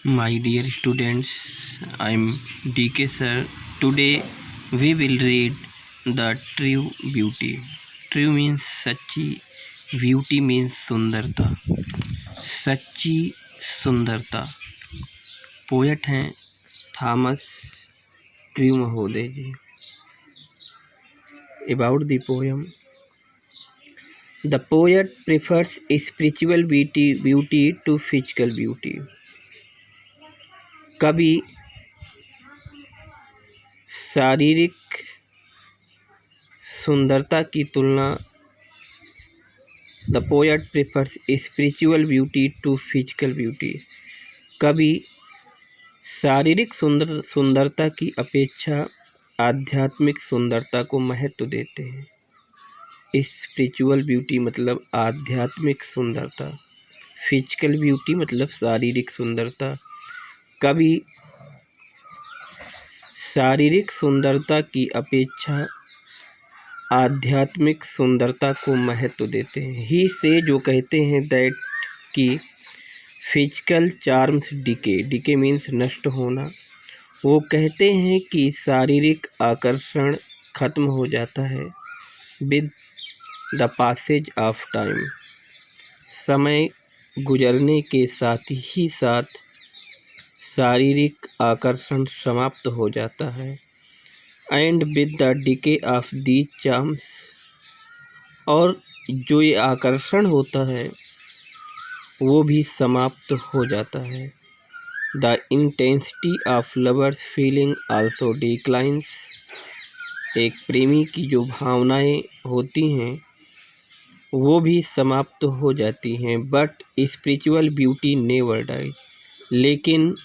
My dear students, I am DK sir. Today we will read the true beauty. True means सच्ची, beauty means सुंदरता. सच्ची सुंदरता. Poet हैं Thomas crew महोदय जी. About the poem. The poet prefers spiritual beauty to physical beauty. कवि शारीरिक सुंदरता की तुलना the poet prefers spiritual beauty to physical beauty. कवि शारीरिक सुंदरता की अपेक्षा आध्यात्मिक सुंदरता को महत्व देते हैं. स्पिरिचुअल ब्यूटी मतलब आध्यात्मिक सुंदरता, फिजिकल ब्यूटी मतलब शारीरिक सुंदरता. कवि शारीरिक सुंदरता की अपेक्षा आध्यात्मिक सुंदरता को महत्व देते हैं. ही से जो कहते हैं दैट कि फिजिकल चार्म्स डिके मीन्स नष्ट होना. वो कहते हैं कि शारीरिक आकर्षण खत्म हो जाता है with the passage of time. समय गुजरने के साथ ही साथ शारीरिक आकर्षण समाप्त हो जाता है. And with the decay of these charms, और जो ये आकर्षण होता है वो भी समाप्त हो जाता है. The intensity of lovers feeling also declines. एक प्रेमी की जो भावनाएं होती हैं वो भी समाप्त हो जाती हैं. But spiritual beauty never die. लेकिन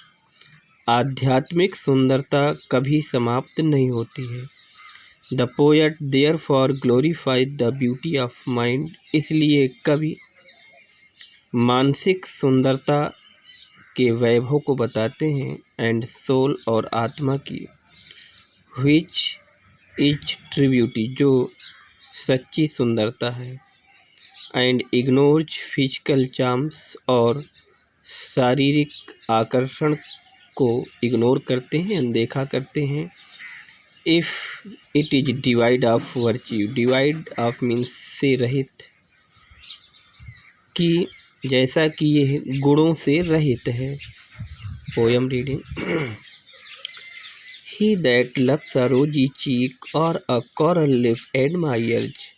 आध्यात्मिक सुंदरता कभी समाप्त नहीं होती है. The poet therefore glorified the beauty of mind. इसलिए कवि मानसिक सुंदरता के वैभव को बताते हैं. एंड सोल और आत्मा की, विच इज ट्रू ब्यूटी जो सच्ची सुंदरता है. एंड इग्नोर्स फिजिकल चार्म्स, और शारीरिक आकर्षण को इग्नोर करते हैं, अनदेखा करते हैं. If it is divide of virtue. Divide of means से रहित, कि जैसा कि ये गुणों से रहित है. Poem reading. He that loves a रोजी चीक और अ coral lip admires,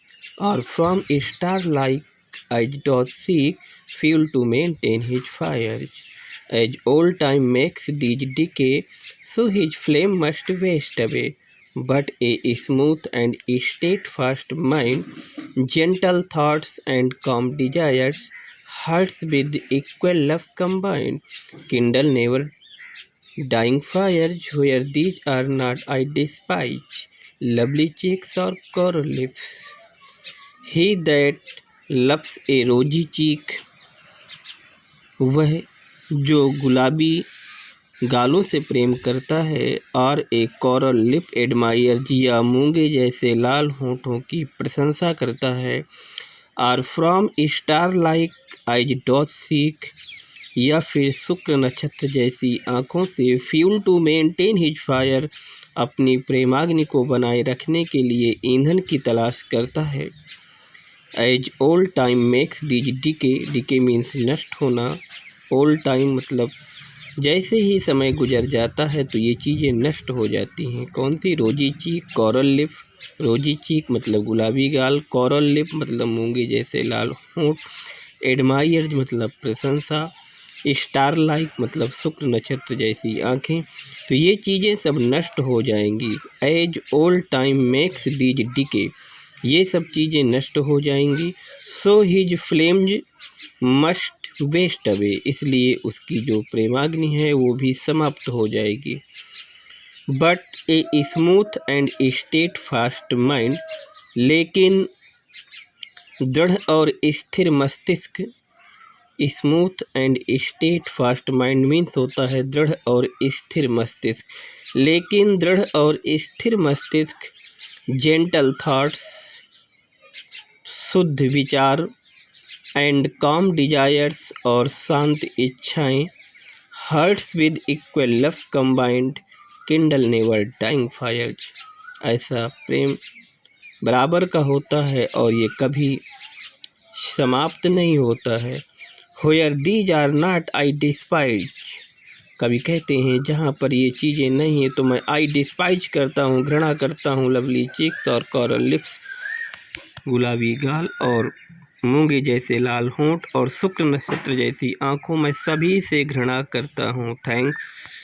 or from a star like eyes doth seek fuel to maintain his fires. As old time makes these decay, so his flame must waste away. But a smooth and steadfast mind, gentle thoughts and calm desires, hearts with equal love combined, kindle never dying fires. Where these are not, I despise lovely cheeks or coral lips. He that loves a rosy cheek, वह जो गुलाबी गालों से प्रेम करता है, और एक coral lip admire या मूंगे जैसे लाल होठों की प्रशंसा करता है. और from star like eyes doth seek, या फिर शुक्र नक्षत्र जैसी आँखों से fuel to maintain his fire, अपनी प्रेमाग्नि को बनाए रखने के लिए ईंधन की तलाश करता है. As old time makes these decay means नष्ट होना. ओल्ड टाइम मतलब जैसे ही समय गुजर जाता है तो ये चीज़ें नष्ट हो जाती हैं. कौन सी? रोजी चीक, कोरल लिप. रोजी चीक मतलब गुलाबी गाल, कोरल लिप मतलब मूंगे जैसे लाल होंठ, एडमायर मतलब प्रशंसा, स्टार लाइक मतलब शुक्र नक्षत्र जैसी आँखें. तो ये चीज़ें सब नष्ट हो जाएंगी. As old time makes these decay, ये सब चीज़ें नष्ट हो जाएंगी. So his flames must waste away, इसलिए उसकी जो प्रेमाग्नि है वो भी समाप्त हो जाएगी. But a smooth and state fast mind, लेकिन दृढ़ और स्थिर मस्तिष्क. Smooth and state fast mind means होता है दृढ़ और स्थिर मस्तिष्क. लेकिन दृढ़ और स्थिर मस्तिष्क, जेंटल थॉट्स शुद्ध विचार, एंड काम डिजायर्स और शांत इच्छाएं, hearts with equal love combined kindle never dying fires. ऐसा प्रेम बराबर का होता है और ये कभी समाप्त नहीं होता है। Where these are not I despise। कभी कहते हैं जहाँ पर ये चीज़ें नहीं हैं तो मैं आई डिस्पाइज करता हूँ, घृणा करता हूँ। लवली चिक्स और कॉरल लिप्स, गुलाबी गाल और मूंगे जैसे लाल होंठ और शुक्र नक्षत्र जैसी आँखों, मैं सभी से घृणा करता हूँ। थैंक्स।